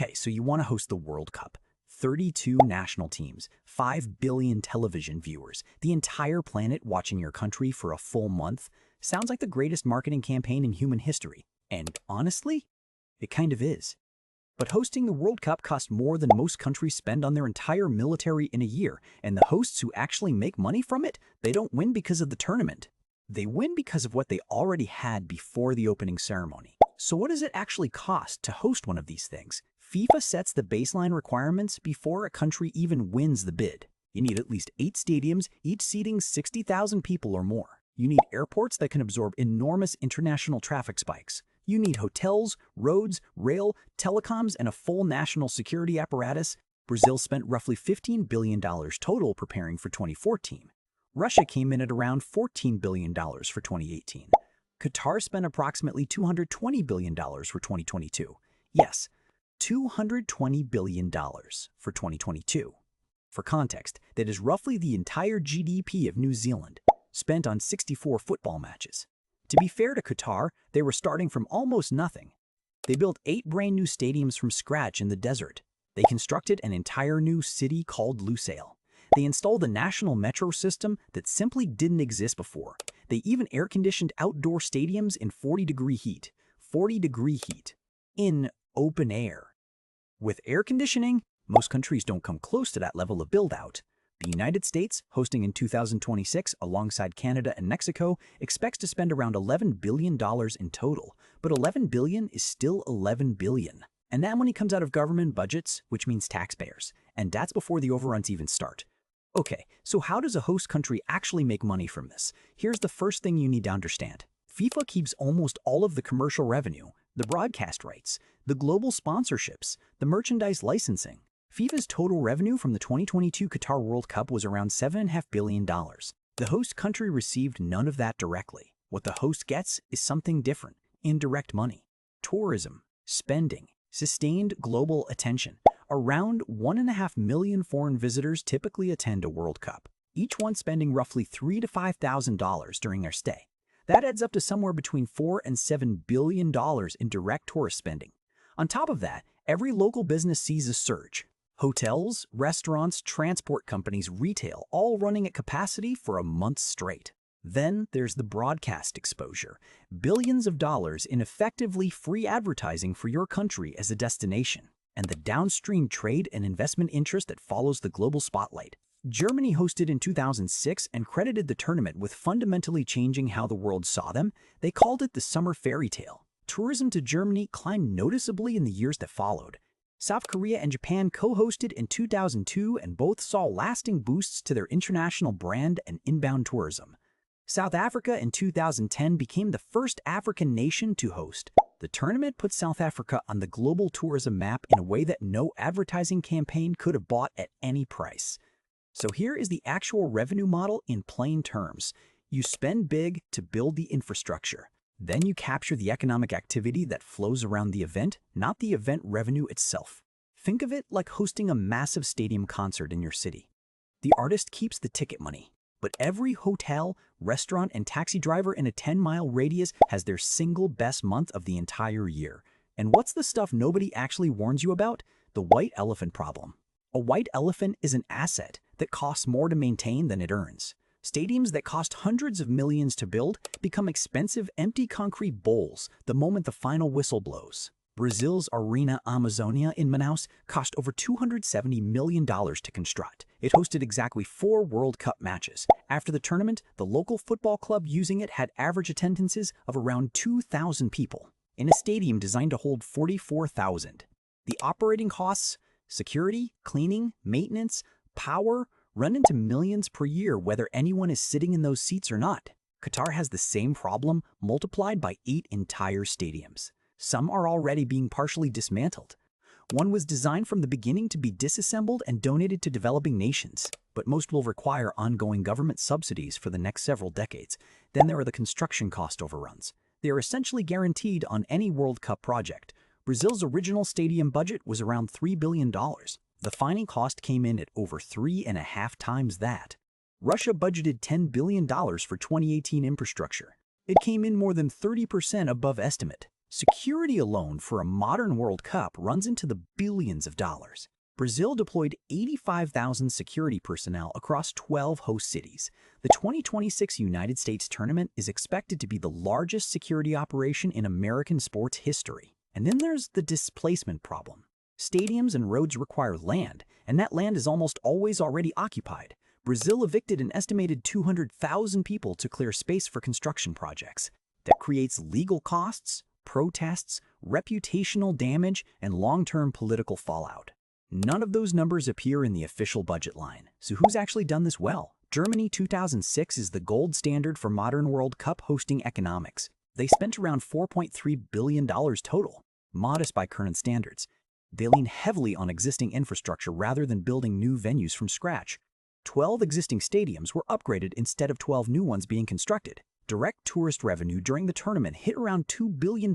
Okay, so you want to host the World Cup. 32 national teams, 5 billion television viewers, the entire planet watching your country for a full month. Sounds like the greatest marketing campaign in human history. And honestly, it kind of is. But hosting the World Cup costs more than most countries spend on their entire military in a year, and the hosts who actually make money from it, they don't win because of the tournament. They win because of what they already had before the opening ceremony. So what does it actually cost to host one of these things? FIFA sets the baseline requirements before a country even wins the bid. You need at least 8 stadiums, each seating 60,000 people or more. You need airports that can absorb enormous international traffic spikes. You need hotels, roads, rail, telecoms, and a full national security apparatus. Brazil spent roughly $15 billion total preparing for 2014. Russia came in at around $14 billion for 2018. Qatar spent approximately $220 billion for 2022. Yes, $220 billion for 2022. For context, that is roughly the entire GDP of New Zealand, spent on 64 football matches. To be fair to Qatar, they were starting from almost nothing. They built 8 brand new stadiums from scratch in the desert. They constructed an entire new city called Lusail. They installed a national metro system that simply didn't exist before. They even air-conditioned outdoor stadiums in 40-degree heat. 40-degree heat. In open air. With air conditioning, most countries don't come close to that level of build-out. The United States, hosting in 2026 alongside Canada and Mexico, expects to spend around $11 billion in total. But $11 billion is still $11 billion. And that money comes out of government budgets, which means taxpayers. And that's before the overruns even start. Okay, so how does a host country actually make money from this? Here's the first thing you need to understand. FIFA keeps almost all of the commercial revenue, the broadcast rights, the global sponsorships, the merchandise licensing. FIFA's total revenue from the 2022 Qatar World Cup was around $7.5 billion. The host country received none of that directly. What the host gets is something different: indirect money, tourism, spending, sustained global attention. Around 1.5 million foreign visitors typically attend a World Cup, each one spending roughly $3,000 to $5,000 during their stay. That adds up to somewhere between $4 and $7 billion in direct tourist spending. On top of that, every local business sees a surge. Hotels, restaurants, transport companies, retail, all running at capacity for a month straight. Then there's the broadcast exposure. Billions of dollars in effectively free advertising for your country as a destination, and the downstream trade and investment interest that follows the global spotlight. Germany hosted in 2006 and credited the tournament with fundamentally changing how the world saw them. They called it the summer fairy tale. Tourism to Germany climbed noticeably in the years that followed. South Korea and Japan co-hosted in 2002 and both saw lasting boosts to their international brand and inbound tourism. South Africa in 2010 became the first African nation to host. The tournament put South Africa on the global tourism map in a way that no advertising campaign could have bought at any price. So here is the actual revenue model in plain terms. You spend big to build the infrastructure. Then you capture the economic activity that flows around the event, not the event revenue itself. Think of it like hosting a massive stadium concert in your city. The artist keeps the ticket money, but every hotel, restaurant, and taxi driver in a 10-mile radius has their single best month of the entire year. And what's the stuff nobody actually warns you about? The white elephant problem. A white elephant is an asset that costs more to maintain than it earns. Stadiums that cost hundreds of millions to build become expensive empty concrete bowls the moment the final whistle blows. Brazil's Arena Amazonia in Manaus cost over $270 million to construct. It hosted exactly 4 World Cup matches. After the tournament, the local football club using it had average attendances of around 2,000 people, in a stadium designed to hold 44,000. The operating costs, security, cleaning, maintenance, power, run into millions per year whether anyone is sitting in those seats or not. Qatar has the same problem multiplied by 8 entire stadiums. Some are already being partially dismantled. One was designed from the beginning to be disassembled and donated to developing nations, but most will require ongoing government subsidies for the next several decades. Then there are the construction cost overruns. They are essentially guaranteed on any World Cup project. Brazil's original stadium budget was around $3 billion. The final cost came in at over 3.5 times that. Russia budgeted $10 billion for 2018 infrastructure. It came in more than 30% above estimate. Security alone for a modern World Cup runs into the billions of dollars. Brazil deployed 85,000 security personnel across 12 host cities. The 2026 United States tournament is expected to be the largest security operation in American sports history. And then there's the displacement problem. Stadiums and roads require land, and that land is almost always already occupied. Brazil evicted an estimated 200,000 people to clear space for construction projects. That creates legal costs, protests, reputational damage, and long-term political fallout. None of those numbers appear in the official budget line. So who's actually done this well? Germany 2006 is the gold standard for modern World Cup hosting economics. They spent around $4.3 billion total, modest by current standards. They lean heavily on existing infrastructure rather than building new venues from scratch. 12 existing stadiums were upgraded instead of 12 new ones being constructed. Direct tourist revenue during the tournament hit around $2 billion.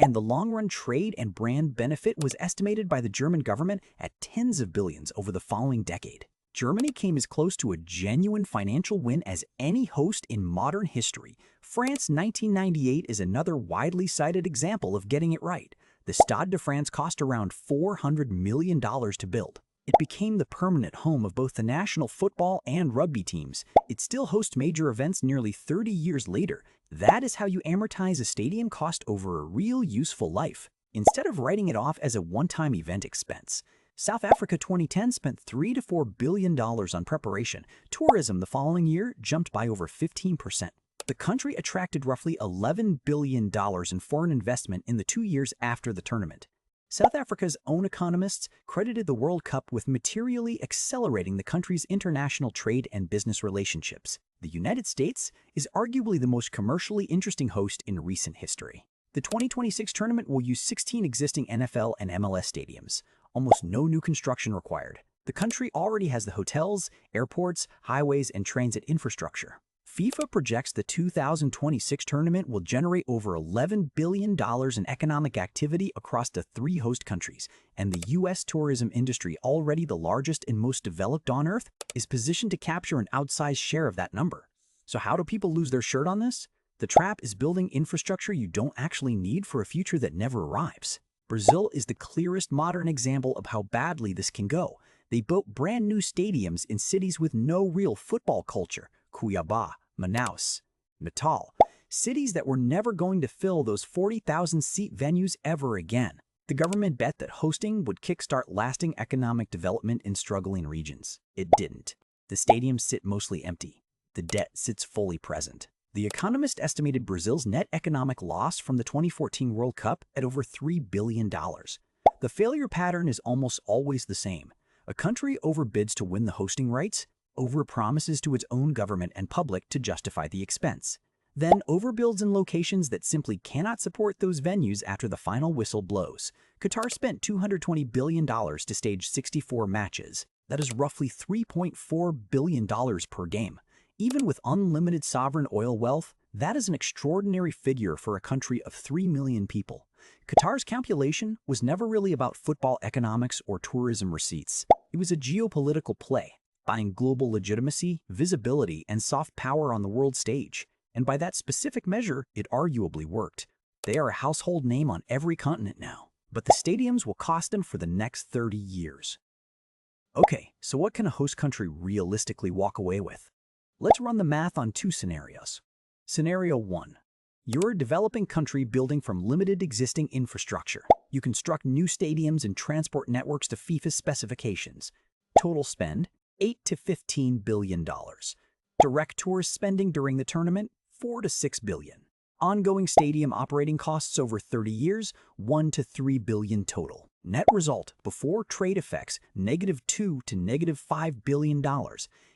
And the long-run trade and brand benefit was estimated by the German government at tens of billions over the following decade. Germany came as close to a genuine financial win as any host in modern history. France 1998 is another widely cited example of getting it right. The Stade de France cost around $400 million to build. It became the permanent home of both the national football and rugby teams. It still hosts major events nearly 30 years later. That is how you amortize a stadium cost over a real useful life, instead of writing it off as a one-time event expense. South Africa 2010 spent $3 to $4 billion on preparation. Tourism the following year jumped by over 15%. The country attracted roughly $11 billion in foreign investment in the 2 years after the tournament. South Africa's own economists credited the World Cup with materially accelerating the country's international trade and business relationships. The United States is arguably the most commercially interesting host in recent history. The 2026 tournament will use 16 existing NFL and MLS stadiums. Almost no new construction required. The country already has the hotels, airports, highways, and transit infrastructure. FIFA projects the 2026 tournament will generate over $11 billion in economic activity across the 3 host countries, and the U.S. tourism industry, already the largest and most developed on Earth, is positioned to capture an outsized share of that number. So how do people lose their shirt on this? The trap is building infrastructure you don't actually need for a future that never arrives. Brazil is the clearest modern example of how badly this can go. They built brand new stadiums in cities with no real football culture: Cuiabá, Manaus, Natal, cities that were never going to fill those 40,000-seat venues ever again. The government bet that hosting would kickstart lasting economic development in struggling regions. It didn't. The stadiums sit mostly empty. The debt sits fully present. The Economist estimated Brazil's net economic loss from the 2014 World Cup at over $3 billion. The failure pattern is almost always the same. A country overbids to win the hosting rights, overpromises to its own government and public to justify the expense, then overbuilds in locations that simply cannot support those venues after the final whistle blows. Qatar spent $220 billion to stage 64 matches. That is roughly $3.4 billion per game. Even with unlimited sovereign oil wealth, that is an extraordinary figure for a country of 3 million people. Qatar's calculation was never really about football economics or tourism receipts. It was a geopolitical play, buying global legitimacy, visibility, and soft power on the world stage. And by that specific measure, it arguably worked. They are a household name on every continent now. But the stadiums will cost them for the next 30 years. Okay, so what can a host country realistically walk away with? Let's run the math on 2 scenarios. Scenario 1. You're a developing country building from limited existing infrastructure. You construct new stadiums and transport networks to FIFA specifications. Total spend: $8 to $15 billion. Direct tourist spending during the tournament: $4 to $6 billion. Ongoing stadium operating costs over 30 years: $1 to $3 billion total. Net result, before trade effects, -$2 to -$5 billion.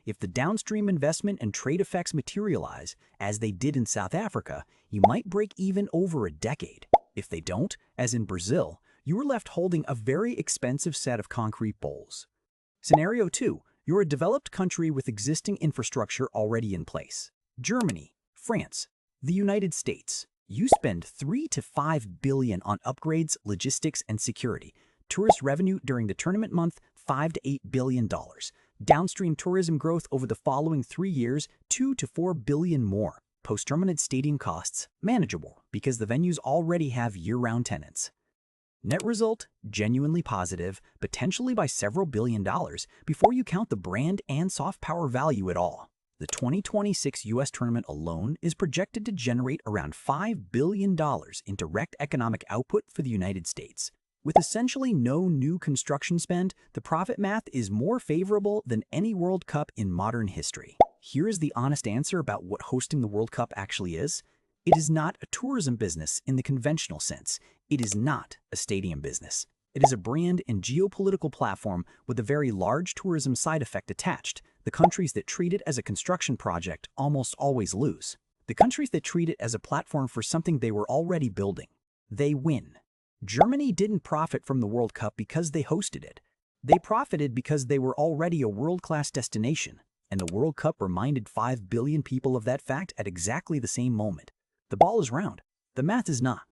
If the downstream investment and trade effects materialize, as they did in South Africa, you might break even over a decade. If they don't, as in Brazil, you are left holding a very expensive set of concrete bowls. Scenario 2. You're a developed country with existing infrastructure already in place. Germany, France, the United States. You spend $3 to $5 billion on upgrades, logistics, and security. Tourist revenue during the tournament month: $5 to $8 billion. Downstream tourism growth over the following 3 years: $2 to $4 billion more. Post-tournament stadium costs, manageable because the venues already have year-round tenants. Net result, genuinely positive, potentially by several $billions before you count the brand and soft power value at all. The 2026 US tournament alone is projected to generate around $5 billion in direct economic output for the United States. With essentially no new construction spend, the profit math is more favorable than any World Cup in modern history. Here is the honest answer about what hosting the World Cup actually is. It is not a tourism business in the conventional sense. It is not a stadium business. It is a brand and geopolitical platform with a very large tourism side effect attached. The countries that treat it as a construction project almost always lose. The countries that treat it as a platform for something they were already building, they win. Germany didn't profit from the World Cup because they hosted it. They profited because they were already a world-class destination, and the World Cup reminded 5 billion people of that fact at exactly the same moment. The ball is round. The math is not.